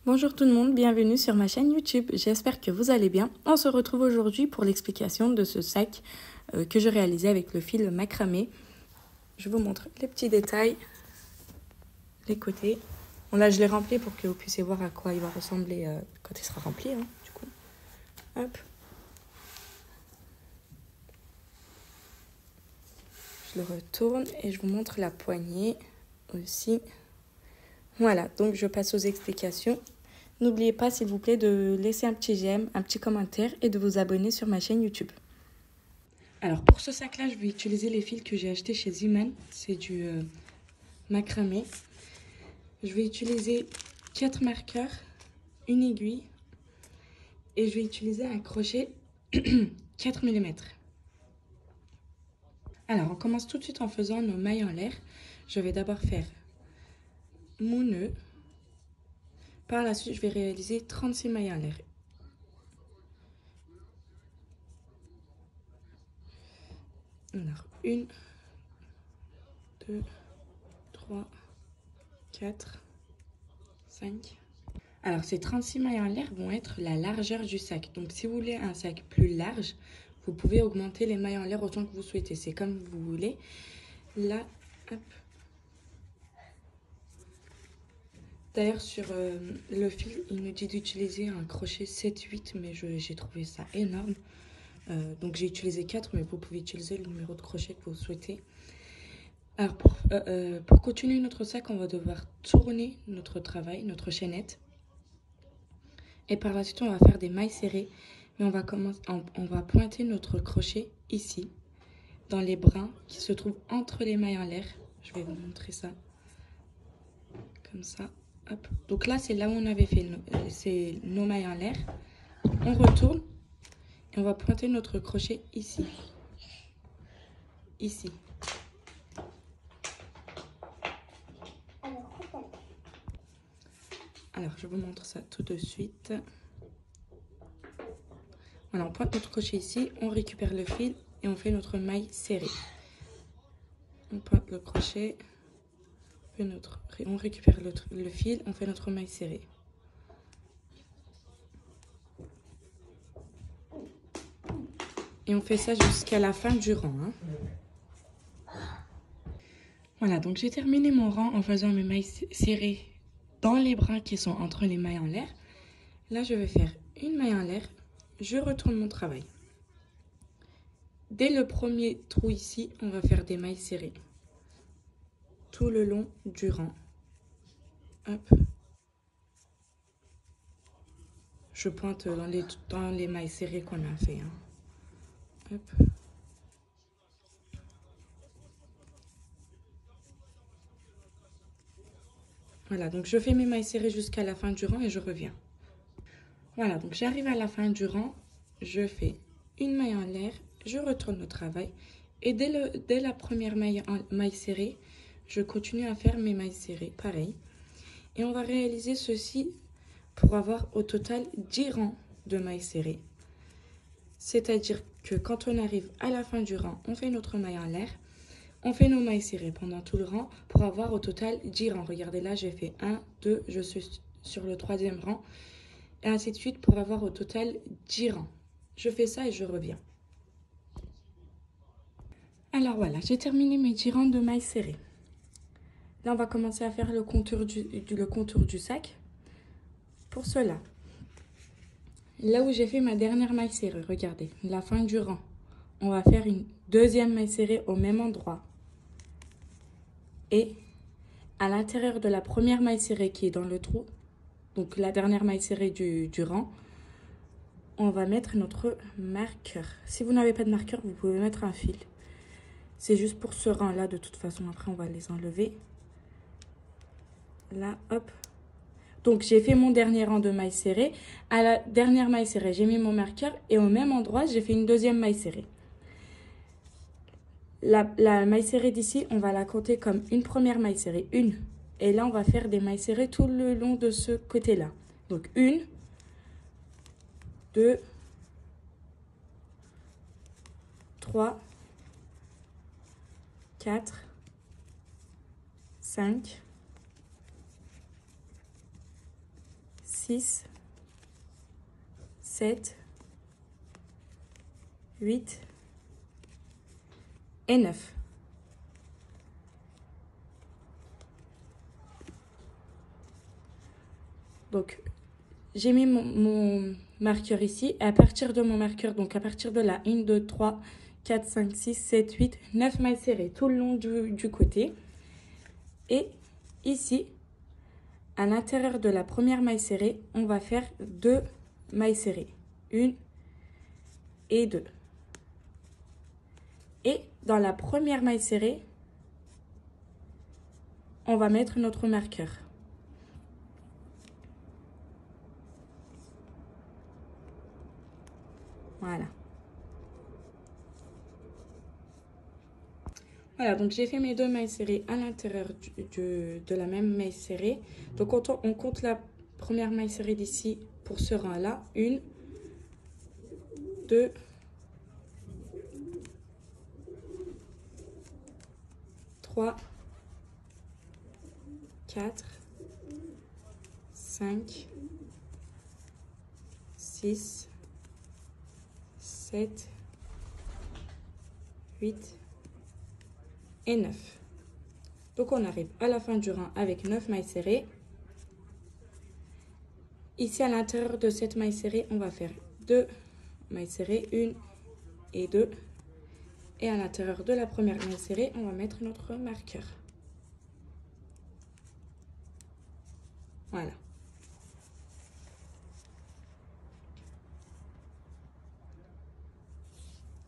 Bonjour tout le monde, bienvenue sur ma chaîne YouTube, j'espère que vous allez bien. On se retrouve aujourd'hui pour l'explication de ce sac que je réalisais avec le fil macramé. Je vous montre les petits détails, les côtés. Bon là je l'ai rempli pour que vous puissiez voir à quoi il va ressembler quand il sera rempli. Du coup, hop. Je le retourne et je vous montre la poignée aussi. Voilà, donc je passe aux explications. N'oubliez pas, s'il vous plaît, de laisser un petit j'aime, un petit commentaire et de vous abonner sur ma chaîne YouTube. Alors, pour ce sac-là, je vais utiliser les fils que j'ai achetés chez Ziman. C'est du macramé. Je vais utiliser 4 marqueurs, une aiguille et je vais utiliser un crochet 4 mm. Alors, on commence tout de suite en faisant nos mailles en l'air. Je vais d'abord faire mon nœud. Par la suite, je vais réaliser 36 mailles en l'air. Alors, 1, 2, 3, 4, 5. Alors, ces 36 mailles en l'air vont être la largeur du sac. Donc, si vous voulez un sac plus large, vous pouvez augmenter les mailles en l'air autant que vous souhaitez. C'est comme vous voulez. Là, hop. D'ailleurs, sur le fil, il nous dit d'utiliser un crochet 7-8, mais j'ai trouvé ça énorme. Donc, j'ai utilisé 4, mais vous pouvez utiliser le numéro de crochet que vous souhaitez. Alors, pour continuer notre sac, on va devoir tourner notre travail, notre chaînette. Et par la suite, on va faire des mailles serrées. Mais on va pointer notre crochet ici, dans les brins qui se trouvent entre les mailles en l'air. Je vais vous montrer ça. Comme ça. Hop. Donc là, c'est là où on avait fait nos mailles en l'air. On retourne et on va pointer notre crochet ici. Ici. Alors, je vous montre ça tout de suite. Voilà, on pointe notre crochet ici, on récupère le fil et on fait notre maille serrée. On pointe le crochet, on récupère le fil, on fait notre maille serrée. Et on fait ça jusqu'à la fin du rang. Voilà, donc j'ai terminé mon rang en faisant mes mailles serrées dans les brins qui sont entre les mailles en l'air. Là, je vais faire une maille en l'air, je retourne mon travail. Dès le premier trou ici, on va faire des mailles serrées. Tout le long du rang. Hop. Je pointe dans les mailles serrées qu'on a fait. Hop. Voilà, donc je fais mes mailles serrées jusqu'à la fin du rang et je reviens. Voilà, donc j'arrive à la fin du rang, je fais une maille en l'air, je retourne au travail et dès la première maille serrée, je continue à faire mes mailles serrées, pareil. Et on va réaliser ceci pour avoir au total 10 rangs de mailles serrées. C'est-à-dire que quand on arrive à la fin du rang, on fait notre maille en l'air, on fait nos mailles serrées pendant tout le rang pour avoir au total 10 rangs. Regardez là, j'ai fait 1, 2, je suis sur le 3e rang. Et ainsi de suite pour avoir au total 10 rangs. Je fais ça et je reviens. Alors voilà, j'ai terminé mes 10 rangs de mailles serrées. Là, on va commencer à faire le contour du sac. Pour cela, là où j'ai fait ma dernière maille serrée, regardez, la fin du rang. On va faire une deuxième maille serrée au même endroit. Et à l'intérieur de la première maille serrée qui est dans le trou, donc la dernière maille serrée du rang, on va mettre notre marqueur. Si vous n'avez pas de marqueur, vous pouvez mettre un fil. C'est juste pour ce rang-là, de toute façon. Après, on va les enlever. Là, hop. Donc, j'ai fait mon dernier rang de mailles serrées. À la dernière maille serrée, j'ai mis mon marqueur. Et au même endroit, j'ai fait une deuxième maille serrée. La maille serrée d'ici, on va la compter comme une première maille serrée. Une. Et là, on va faire des mailles serrées tout le long de ce côté-là. Donc, 1, 2, 3, 4, 5, 6, 7, 8 et 9. Donc, j'ai mis mon marqueur ici. Et à partir de mon marqueur, donc à partir de là, 1, 2, 3, 4, 5, 6, 7, 8, 9 mailles serrées tout le long du côté. Et ici, à l'intérieur de la première maille serrée, on va faire 2 mailles serrées. 1 et 2. Et dans la première maille serrée, on va mettre notre marqueur. Voilà. Voilà, donc j'ai fait mes 2 mailles serrées à l'intérieur de la même maille serrée. Donc on compte la première maille serrée d'ici pour ce rang-là. 1, 2, 3, 4, 5, 6, 7, 8 et 9. Donc on arrive à la fin du rang avec 9 mailles serrées. Ici à l'intérieur de cette maille serrée, on va faire 2 mailles serrées, 1 et 2. Et à l'intérieur de la première maille serrée, on va mettre notre marqueur. Voilà.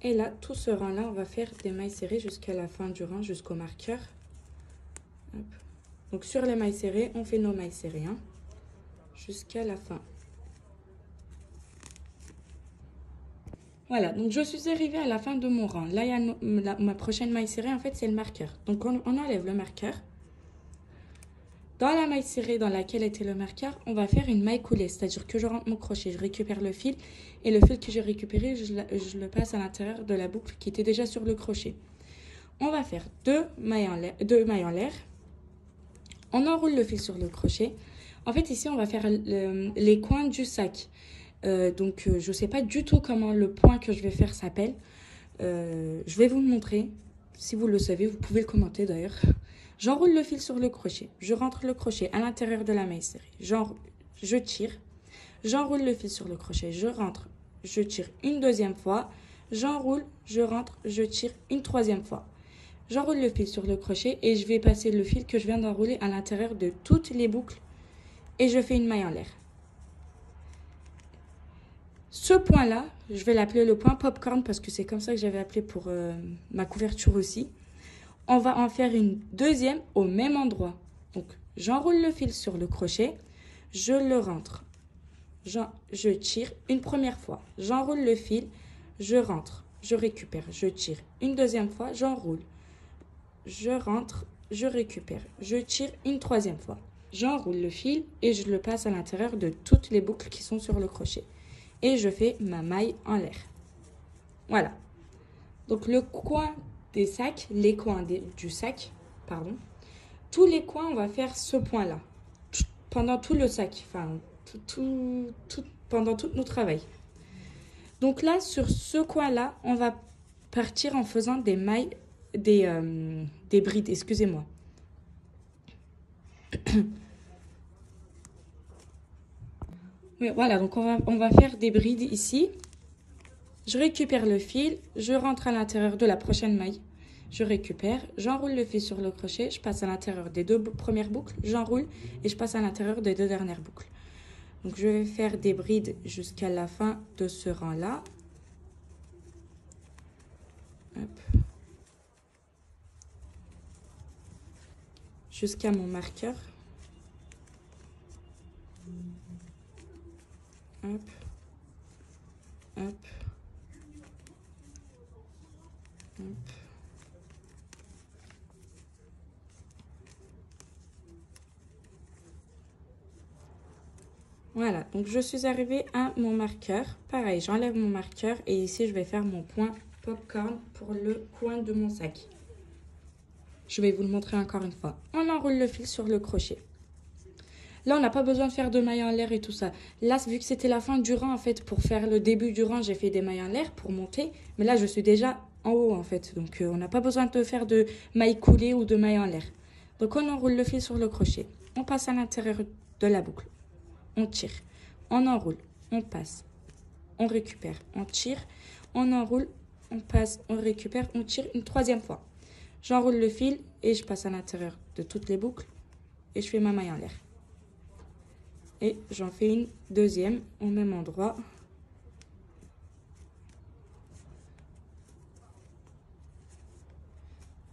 Et là, tout ce rang-là, on va faire des mailles serrées jusqu'à la fin du rang, jusqu'au marqueur. Hop. Donc sur les mailles serrées, on fait nos mailles serrées, hein, jusqu'à la fin. Voilà, donc je suis arrivée à la fin de mon rang. Là, il y a ma prochaine maille serrée, en fait, c'est le marqueur. Donc on enlève le marqueur. Dans la maille serrée dans laquelle était le marqueur, on va faire une maille coulée, c'est-à-dire que je rentre mon crochet, je récupère le fil et le fil que j'ai récupéré, je le passe à l'intérieur de la boucle qui était déjà sur le crochet. On va faire 2 mailles en l'air. On enroule le fil sur le crochet. En fait, ici, on va faire les coins du sac. Je ne sais pas du tout comment le point que je vais faire s'appelle. Je vais vous le montrer. Si vous le savez, vous pouvez le commenter d'ailleurs. J'enroule le fil sur le crochet. Je rentre le crochet à l'intérieur de la maille serrée. Je tire. J'enroule le fil sur le crochet. Je rentre. Je tire une deuxième fois. J'enroule. Je rentre. Je tire une troisième fois. J'enroule le fil sur le crochet et je vais passer le fil que je viens d'enrouler à l'intérieur de toutes les boucles. Et je fais une maille en l'air. Ce point-là, je vais l'appeler le point popcorn parce que c'est comme ça que j'avais appelé pour ma couverture aussi. On va en faire une deuxième au même endroit. Donc, j'enroule le fil sur le crochet, je le rentre. Je tire une première fois, j'enroule le fil, je rentre, je récupère, je tire une deuxième fois, j'enroule, je rentre, je récupère, je tire une troisième fois. J'enroule le fil et je le passe à l'intérieur de toutes les boucles qui sont sur le crochet. Et je fais ma maille en l'air. Voilà. Donc le coin des sacs, les coins du sac, pardon. Tous les coins, on va faire ce point-là. Pendant tout le sac, enfin, pendant tout notre travail. Donc là, sur ce coin-là, on va partir en faisant des mailles, des brides, excusez-moi. Oui, voilà, donc on va faire des brides ici. Je récupère le fil, je rentre à l'intérieur de la prochaine maille. Je récupère, j'enroule le fil sur le crochet, je passe à l'intérieur des 2 premières boucles, j'enroule et je passe à l'intérieur des 2 dernières boucles. Donc je vais faire des brides jusqu'à la fin de ce rang-là. Jusqu'à mon marqueur. Hop, hop, hop. Voilà, donc je suis arrivée à mon marqueur. Pareil, j'enlève mon marqueur et ici je vais faire mon point popcorn pour le coin de mon sac. Je vais vous le montrer encore une fois. On enroule le fil sur le crochet. Là, on n'a pas besoin de faire de mailles en l'air et tout ça. Là, vu que c'était la fin du rang, en fait, pour faire le début du rang, j'ai fait des mailles en l'air pour monter. Mais là, je suis déjà en haut, en fait. Donc, on n'a pas besoin de faire de mailles coulées ou de mailles en l'air. Donc, on enroule le fil sur le crochet. On passe à l'intérieur de la boucle. On tire. On enroule. On passe. On récupère. On tire. On enroule. On passe. On récupère. On tire une troisième fois. J'enroule le fil et je passe à l'intérieur de toutes les boucles. Et je fais ma maille en l'air. Et j'en fais une deuxième au même endroit.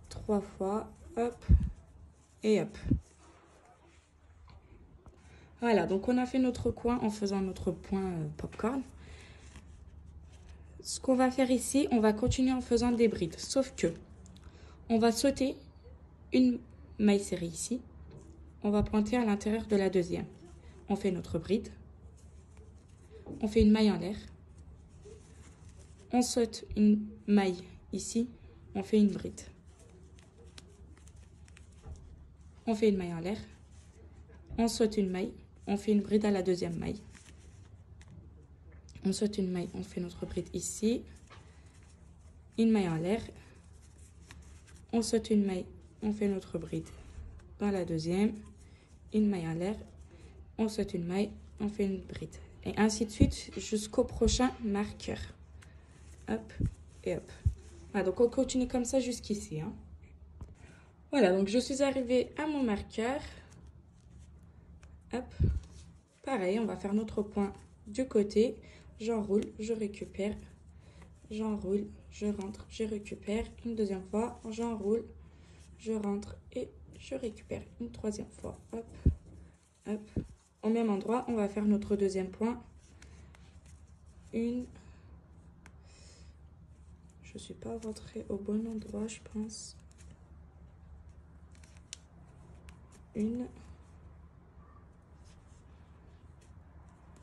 Trois fois, hop, et hop. Voilà, donc on a fait notre coin en faisant notre point popcorn. Ce qu'on va faire ici, on va continuer en faisant des brides. Sauf que, on va sauter une maille serrée ici. On va pointer à l'intérieur de la deuxième. On fait notre bride. On fait une maille en l'air. On saute une maille ici. On fait une bride. On fait une maille en l'air. On saute une maille. On fait une bride à la deuxième maille. On saute une maille. On fait notre bride ici. Une maille en l'air. On saute une maille. On fait notre bride dans la deuxième. Une maille en l'air. On saute une maille. On fait une bride. Et ainsi de suite jusqu'au prochain marqueur. Hop et hop. Voilà, donc on continue comme ça jusqu'ici. Hein. Voilà, donc je suis arrivée à mon marqueur. Hop. Pareil, on va faire notre point du côté. J'enroule, je récupère. J'enroule, je rentre, je récupère. Une deuxième fois, j'enroule, je rentre et je récupère. Une troisième fois. Hop, hop. Au même endroit, on va faire notre deuxième point. Une. Je ne suis pas rentrée au bon endroit, je pense. Une.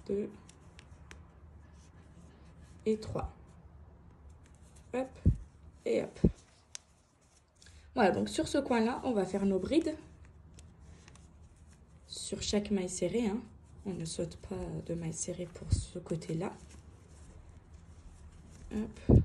Deux. Et trois. Hop et hop. Voilà, donc sur ce coin-là, on va faire nos brides. Sur chaque maille serrée, hein. On ne saute pas de maille serrée pour ce côté-là. Hop.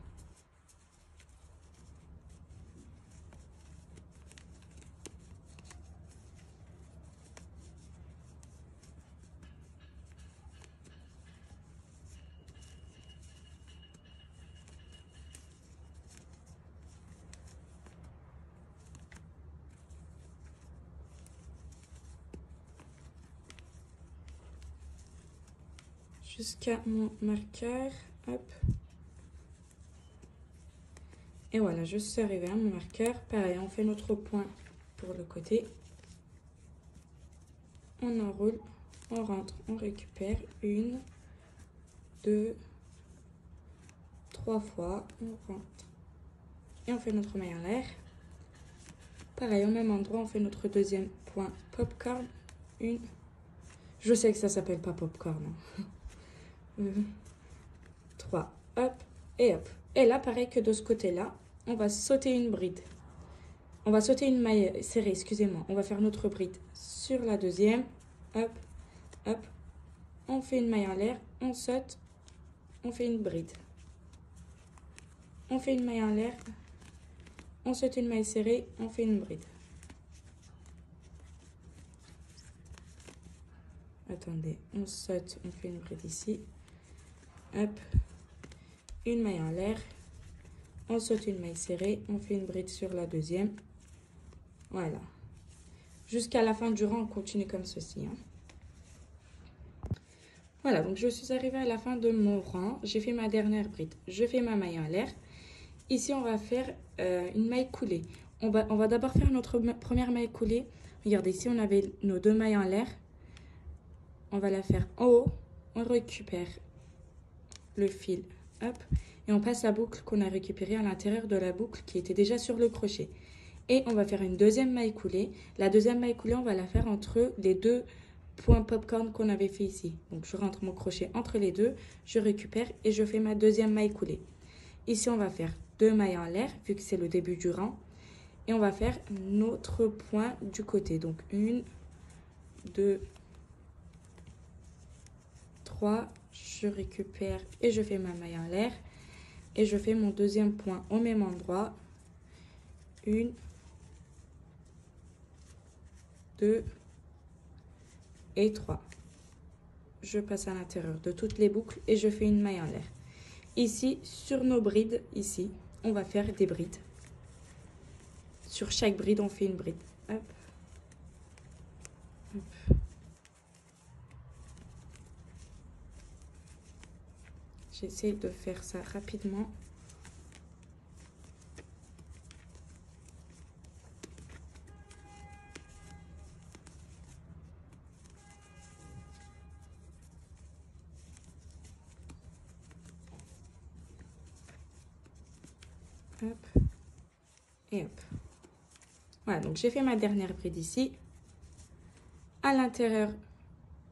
Jusqu'à mon marqueur, hop. Et voilà, je suis arrivée à mon marqueur. Pareil, on fait notre point pour le côté. On enroule, on rentre, on récupère. Une, deux, trois fois, on rentre. Et on fait notre maille en l'air. Pareil, au même endroit, on fait notre deuxième point popcorn. Une. Je sais que ça s'appelle pas popcorn. Hein. 3, hop et hop. Et là, pareil que de ce côté-là, on va sauter une bride. On va sauter une maille serrée, excusez-moi. On va faire notre bride sur la deuxième. Hop, hop. On fait une maille en l'air, on saute, on fait une bride. On fait une maille en l'air, on saute une maille serrée, on fait une bride. Attendez, on saute, on fait une bride ici. Hop, une maille en l'air, on saute une maille serrée, on fait une bride sur la deuxième. Voilà. Jusqu'à la fin du rang, on continue comme ceci. Hein. Voilà, donc je suis arrivée à la fin de mon rang. J'ai fait ma dernière bride. Je fais ma maille en l'air. Ici, on va faire une maille coulée. On va d'abord faire notre première maille coulée. Regardez, ici, on avait nos deux mailles en l'air. On va la faire en haut. On récupère le fil. Hop. Et on passe la boucle qu'on a récupérée à l'intérieur de la boucle qui était déjà sur le crochet. Et on va faire une deuxième maille coulée. La deuxième maille coulée, on va la faire entre les deux points popcorn qu'on avait fait ici. Donc, je rentre mon crochet entre les deux, je récupère et je fais ma deuxième maille coulée. Ici, on va faire deux mailles en l'air, vu que c'est le début du rang. Et on va faire notre point du côté. Donc, une, deux, 3, je récupère et je fais ma maille en l'air. Et je fais mon deuxième point au même endroit. 1, 2 et 3. Je passe à l'intérieur de toutes les boucles et je fais une maille en l'air. Ici, sur nos brides, ici, on va faire des brides. Sur chaque bride, on fait une bride. Hop. Hop. J'essaie de faire ça rapidement. Hop. Et hop. Voilà, donc j'ai fait ma dernière bride ici. À l'intérieur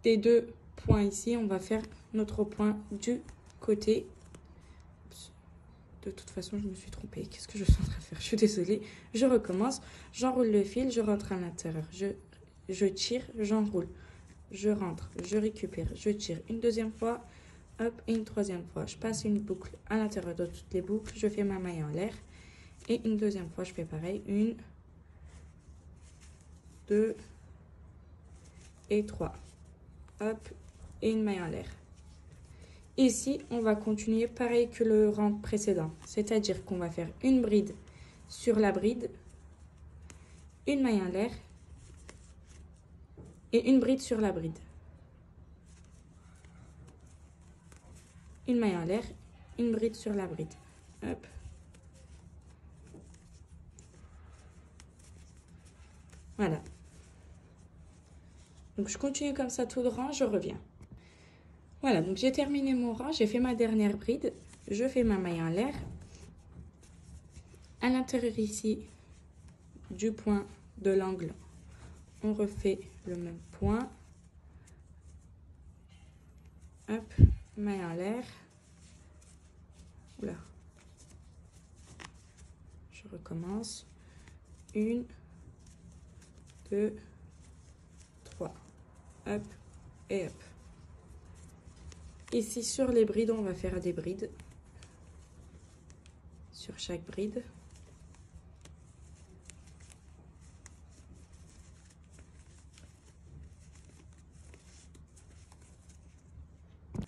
des deux points ici, on va faire notre point du côté. De toute façon, je me suis trompée. Qu'est-ce que je suis en train de faire? Je suis désolée. Je recommence. J'enroule le fil, je rentre à l'intérieur. Je tire, j'enroule. Je rentre, je récupère, je tire une deuxième fois. Hop, et une troisième fois. Je passe une boucle à l'intérieur de toutes les boucles. Je fais ma maille en l'air. Et une deuxième fois, je fais pareil. 1, 2 et 3. Hop, et une maille en l'air. Ici, on va continuer pareil que le rang précédent. C'est-à-dire qu'on va faire une bride sur la bride, une maille en l'air et une bride sur la bride. Une maille en l'air, une bride sur la bride. Hop. Voilà. Donc, je continue comme ça tout le rang, je reviens. Voilà, donc j'ai terminé mon rang, j'ai fait ma dernière bride. Je fais ma maille en l'air. À l'intérieur ici, du point de l'angle, on refait le même point. Hop, maille en l'air. Oula. Je recommence. 1, 2, 3. Hop et hop. Ici, sur les brides, on va faire des brides. Sur chaque bride.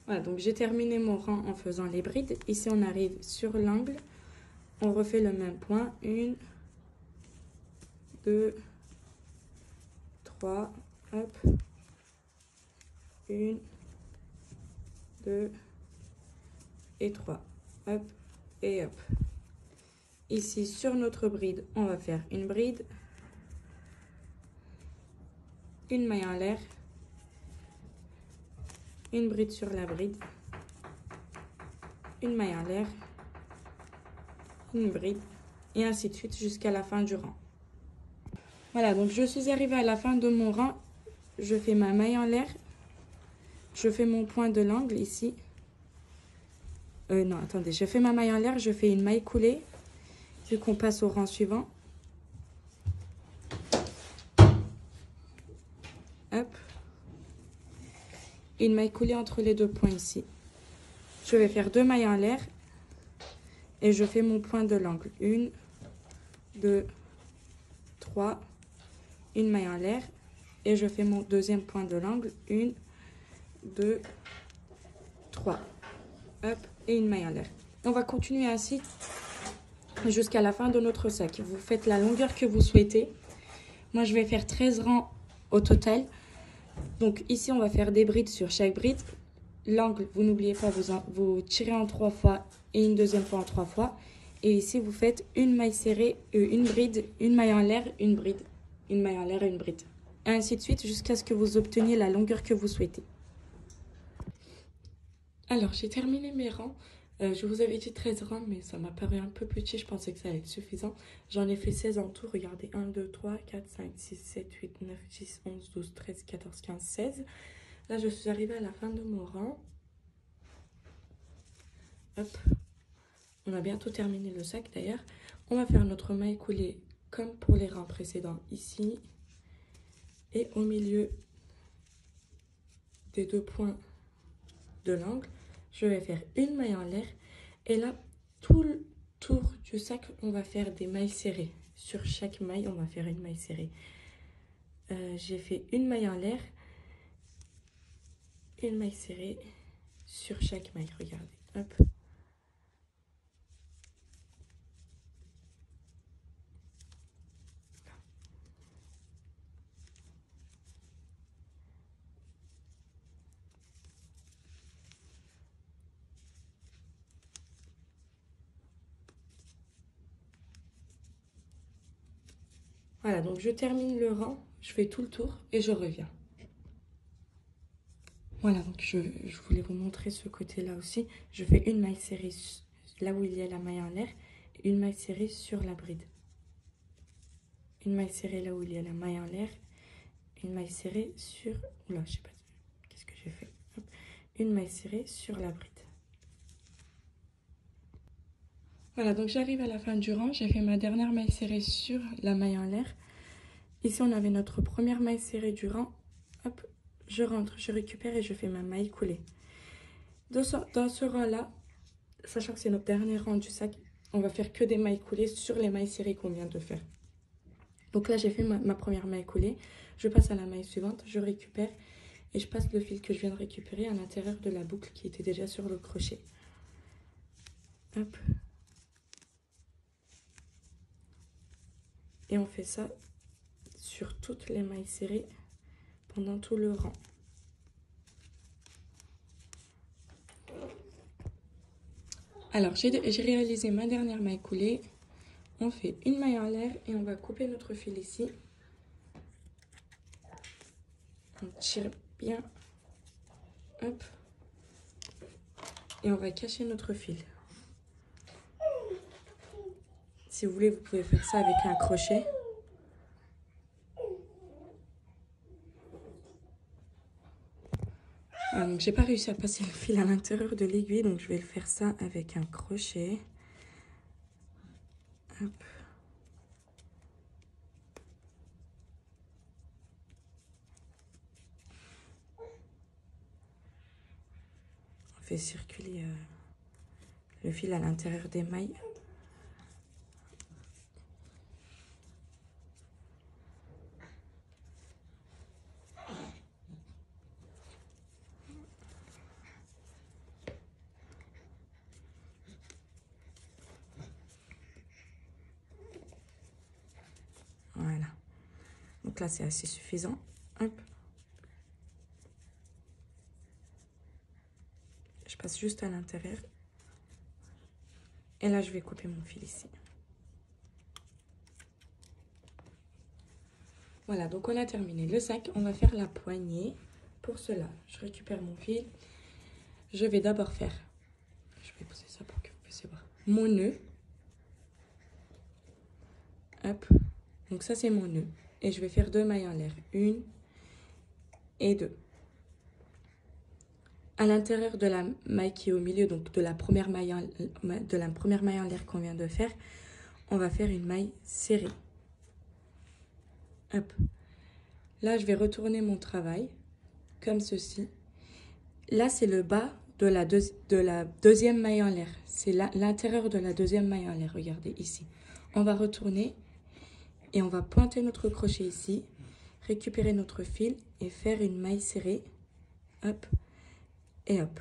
Voilà, donc j'ai terminé mon rang en faisant les brides. Ici, on arrive sur l'angle. On refait le même point. 1, 2, 3. Hop. 1, 2 et 3. Hop et hop. Ici, sur notre bride, on va faire une bride, une maille en l'air, une bride sur la bride, une maille en l'air, une bride, et ainsi de suite jusqu'à la fin du rang. Voilà, donc je suis arrivée à la fin de mon rang. Je fais ma maille en l'air, je fais mon point de l'angle ici. Non, attendez, je fais ma maille en l'air, je fais une maille coulée, vu qu'on passe au rang suivant. Hop. Une maille coulée entre les deux points ici. Je vais faire 2 mailles en l'air et je fais mon point de l'angle. 1, 2, 3, une maille en l'air et je fais mon deuxième point de l'angle. 1, 2, 3. Hop, et une maille en l'air. On va continuer ainsi jusqu'à la fin de notre sac. Vous faites la longueur que vous souhaitez. Moi, je vais faire 13 rangs au total. Donc ici, on va faire des brides sur chaque bride. L'angle, vous n'oubliez pas, vous tirez en 3 fois et une deuxième fois en 3 fois. Et ici, vous faites une maille serrée, une bride, une maille en l'air, une bride, une maille en l'air et une bride. Et ainsi de suite jusqu'à ce que vous obteniez la longueur que vous souhaitez. Alors, j'ai terminé mes rangs. Je vous avais dit 13 rangs, mais ça m'a paru un peu petit. Je pensais que ça allait être suffisant. J'en ai fait 16 en tout. Regardez, 1, 2, 3, 4, 5, 6, 7, 8, 9, 10, 11, 12, 13, 14, 15, 16. Là, je suis arrivée à la fin de mon rang. Hop. On a bientôt terminé le sac d'ailleurs. On va faire notre maille coulée comme pour les rangs précédents ici. Et au milieu des deux points de l'angle, je vais faire une maille en l'air. Et là, tout le tour du sac, on va faire des mailles serrées. Sur chaque maille, on va faire une maille serrée. J'ai fait une maille en l'air, une maille serrée sur chaque maille. Regardez, hop. Voilà, donc je termine le rang, je fais tout le tour et je reviens. Voilà, donc je voulais vous montrer ce côté-là aussi. Je fais une maille serrée là où il y a la maille en l'air, et une maille serrée sur la bride. Une maille serrée là où il y a la maille en l'air, une maille serrée sur... Oula, je sais pas, qu'est-ce que j'ai fait? Hop. Une maille serrée sur la bride. Voilà, donc j'arrive à la fin du rang, j'ai fait ma dernière maille serrée sur la maille en l'air. Ici, on avait notre première maille serrée du rang. Hop, je rentre, je récupère et je fais ma maille coulée. Dans ce rang-là, sachant que c'est notre dernier rang du sac, on va faire que des mailles coulées sur les mailles serrées qu'on vient de faire. Donc là, j'ai fait ma première maille coulée. Je passe à la maille suivante, je récupère et je passe le fil que je viens de récupérer à l'intérieur de la boucle qui était déjà sur le crochet. Hop. Et on fait ça sur toutes les mailles serrées pendant tout le rang. Alors, j'ai réalisé ma dernière maille coulée. On fait une maille en l'air et on va couper notre fil ici. On tire bien. Hop. Et on va cacher notre fil. Si vous voulez, vous pouvez faire ça avec un crochet. Donc j'ai pas réussi à passer le fil à l'intérieur de l'aiguille, donc je vais le faire ça avec un crochet. Hop. On fait circuler le fil à l'intérieur des mailles. Voilà. Donc là, c'est assez suffisant. Hop. Je passe juste à l'intérieur. Et là, je vais couper mon fil ici. Voilà, donc on a terminé le sac. On va faire la poignée. Pour cela, je récupère mon fil. Je vais d'abord faire... Je vais poser ça pour que vous puissiez voir. Mon nœud. Hop. Donc ça, c'est mon nœud. Et je vais faire 2 mailles en l'air. 1 et 2. À l'intérieur de la maille qui est au milieu, donc de la première maille en l'air qu'on vient de faire, on va faire une maille serrée. Hop. Là, je vais retourner mon travail comme ceci. Là, c'est le bas de la deuxième maille en l'air. C'est l'intérieur de la deuxième maille en l'air. Regardez ici. On va retourner et on va pointer notre crochet ici, récupérer notre fil et faire une maille serrée. Hop. Et hop,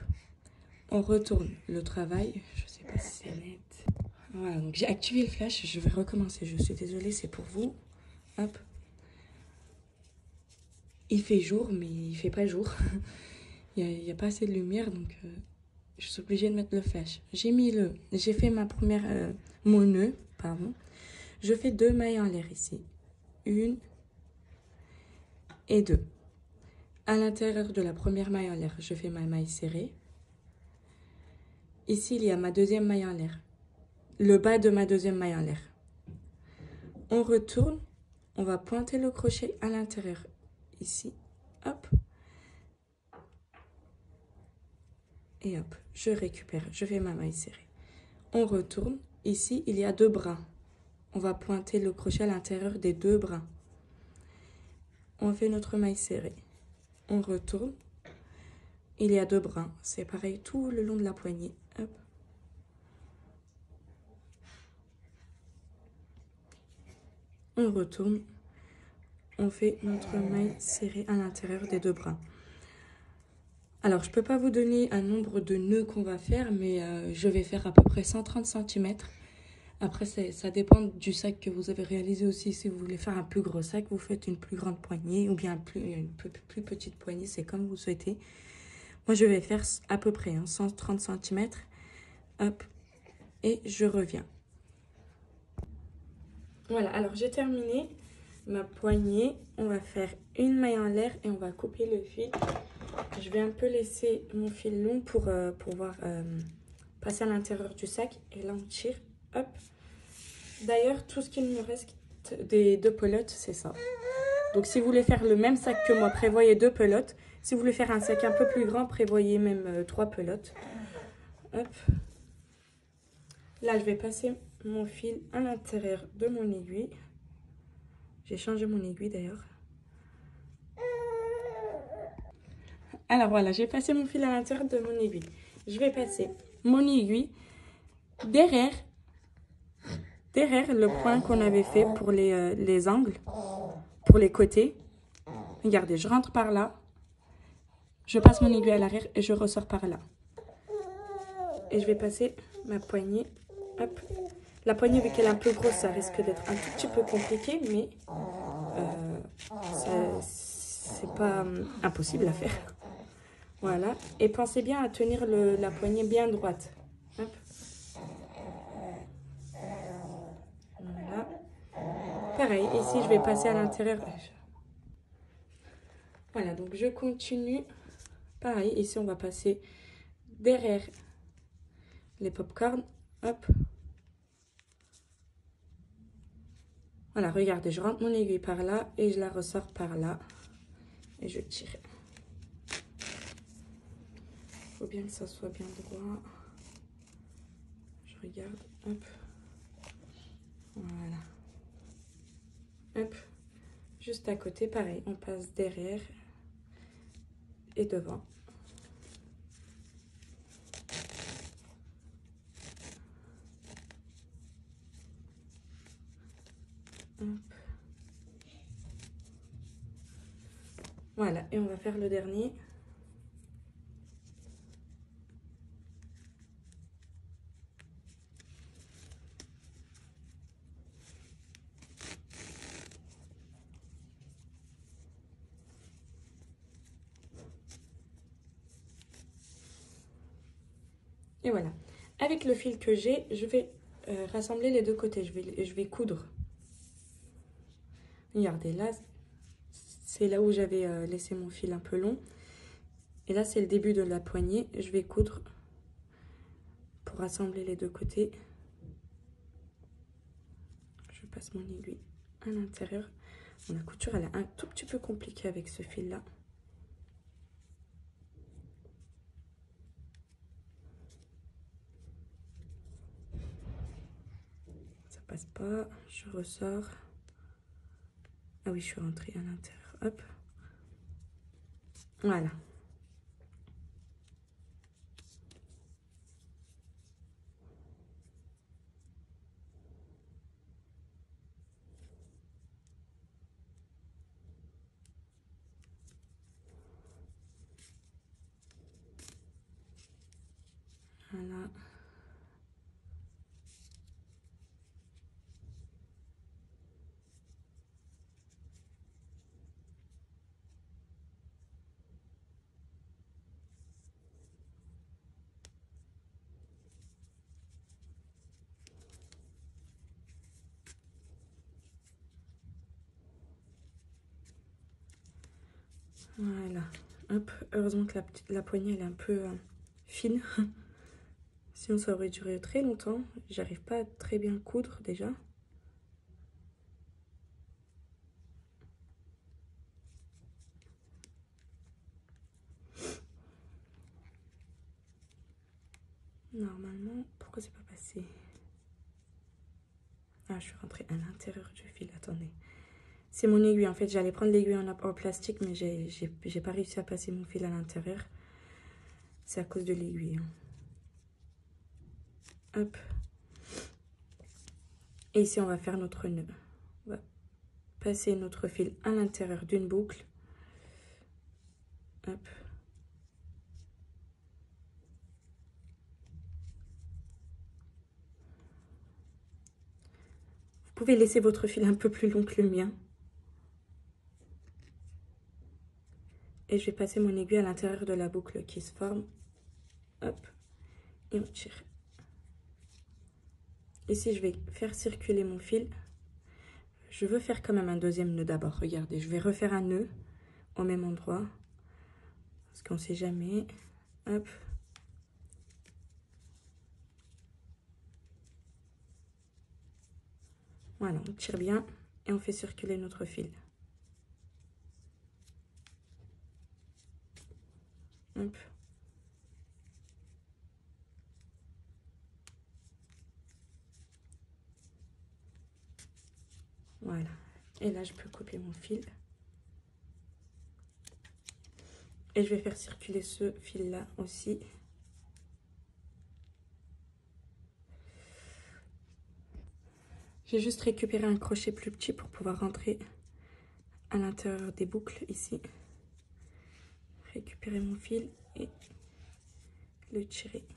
on retourne le travail. Je sais pas si c'est net. Voilà, donc j'ai activé le flash. Je vais recommencer. Je suis désolée, c'est pour vous. Hop. Il fait jour, mais il fait pas jour. Il y a pas assez de lumière, donc je suis obligée de mettre le flash. J'ai fait mon nœud, pardon. Je fais 2 mailles en l'air ici. 1 et 2. À l'intérieur de la première maille en l'air, je fais ma maille serrée. Ici, il y a ma deuxième maille en l'air. Le bas de ma deuxième maille en l'air. On retourne. On va pointer le crochet à l'intérieur. Ici. Hop. Et hop. Je récupère. Je fais ma maille serrée. On retourne. Ici, il y a 2 brins. On va pointer le crochet à l'intérieur des 2 brins. On fait notre maille serrée. On retourne. il y a 2 brins. C'est pareil tout le long de la poignée. Hop. On retourne. On fait notre maille serrée à l'intérieur des 2 brins. Alors, je ne peux pas vous donner un nombre de nœuds qu'on va faire, mais je vais faire à peu près 130 cm. Après, ça dépend du sac que vous avez réalisé aussi. Si vous voulez faire un plus gros sac, vous faites une plus grande poignée ou bien une plus petite poignée, c'est comme vous souhaitez. Moi, je vais faire à peu près 130 cm. Hop, et je reviens. Voilà, alors j'ai terminé ma poignée. On va faire une maille en l'air et on va couper le fil. Je vais un peu laisser mon fil long pour pouvoir passer à l'intérieur du sac. Et là, on tire. Hop. D'ailleurs, tout ce qu'il me reste des 2 pelotes, c'est ça. Donc, si vous voulez faire le même sac que moi, prévoyez 2 pelotes. Si vous voulez faire un sac un peu plus grand, prévoyez même 3 pelotes. Hop. Là, je vais passer mon fil à l'intérieur de mon aiguille. J'ai changé mon aiguille d'ailleurs. Alors voilà, j'ai passé mon fil à l'intérieur de mon aiguille. Je vais passer mon aiguille derrière le point qu'on avait fait pour les angles, pour les côtés. Regardez, je rentre par là, je passe mon aiguille à l'arrière et je ressors par là. Et je vais passer ma poignée. Hop. La poignée, vu qu'elle est un peu grosse, ça risque d'être un tout petit peu compliqué, mais c'est pas impossible à faire. Voilà. Et pensez bien à tenir la poignée bien droite. Hop. Voilà. Pareil, ici, je vais passer à l'intérieur. Voilà, donc je continue. Pareil, ici, on va passer derrière les pop-corns. Hop. Voilà, regardez, je rentre mon aiguille par là et je la ressors par là. Et je tire. Il faut bien que ça soit bien droit. Je regarde. Hop. Voilà. Hop. Juste à côté, pareil, on passe derrière et devant. Hop. Voilà, et on va faire le dernier. Et voilà. Avec le fil que j'ai, je vais rassembler les 2 côtés. Je vais coudre. Regardez, là, c'est là où j'avais laissé mon fil un peu long. Et là, c'est le début de la poignée. Je vais coudre pour rassembler les 2 côtés. Je passe mon aiguille à l'intérieur. Bon, la couture, elle est un tout petit peu compliquée avec ce fil-là. Ça passe pas. Je ressors. Ah oui, je suis rentrée à l'intérieur. Hop. Voilà. Voilà. Voilà. Hop. Heureusement que la poignée, elle est un peu fine. Sinon, ça aurait duré très longtemps. J'arrive pas à très bien coudre déjà. Normalement, pourquoi c'est pas passé? Ah, je suis rentrée à l'intérieur du fil. Attendez. C'est mon aiguille. En fait, j'allais prendre l'aiguille en plastique, mais j'ai pas réussi à passer mon fil à l'intérieur. C'est à cause de l'aiguille. Hein. Hop. Et ici, on va faire notre nœud. On va passer notre fil à l'intérieur d'une boucle. Hop. Vous pouvez laisser votre fil un peu plus long que le mien. Et je vais passer mon aiguille à l'intérieur de la boucle qui se forme. Hop. Et on tire. Ici, je vais faire circuler mon fil. Je veux faire quand même un deuxième nœud d'abord. Regardez, je vais refaire un nœud au même endroit. Parce qu'on ne sait jamais. Hop. Voilà, on tire bien et on fait circuler notre fil. Hop. Voilà. Et là, je peux couper mon fil. Et je vais faire circuler ce fil-là aussi. J'ai juste récupéré un crochet plus petit pour pouvoir rentrer à l'intérieur des boucles ici. Récupérer mon fil et le tirer.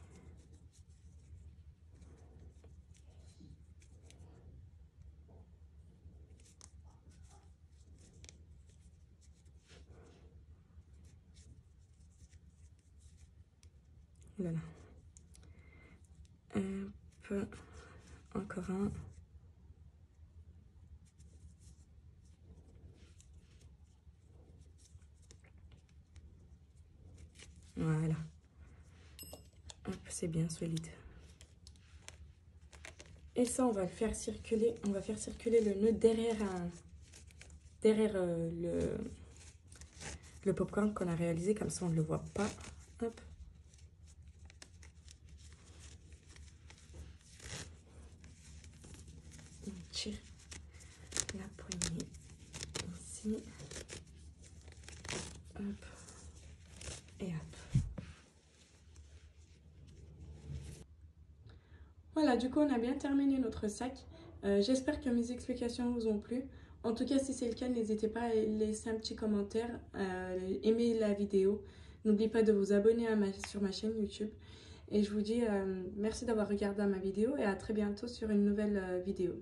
Voilà. Un peu, encore un. Voilà. Hop, c'est bien solide. Et ça, on va le faire circuler. On va faire circuler le nœud derrière le popcorn qu'on a réalisé. Comme ça, on ne le voit pas. Hop. On tire la poignée ici. Hop. Et hop. Voilà, du coup, on a bien terminé notre sac. J'espère que mes explications vous ont plu. En tout cas, si c'est le cas, n'hésitez pas à laisser un petit commentaire, aimer la vidéo. N'oubliez pas de vous abonner sur ma chaîne YouTube. Et je vous dis merci d'avoir regardé ma vidéo et à très bientôt sur une nouvelle vidéo.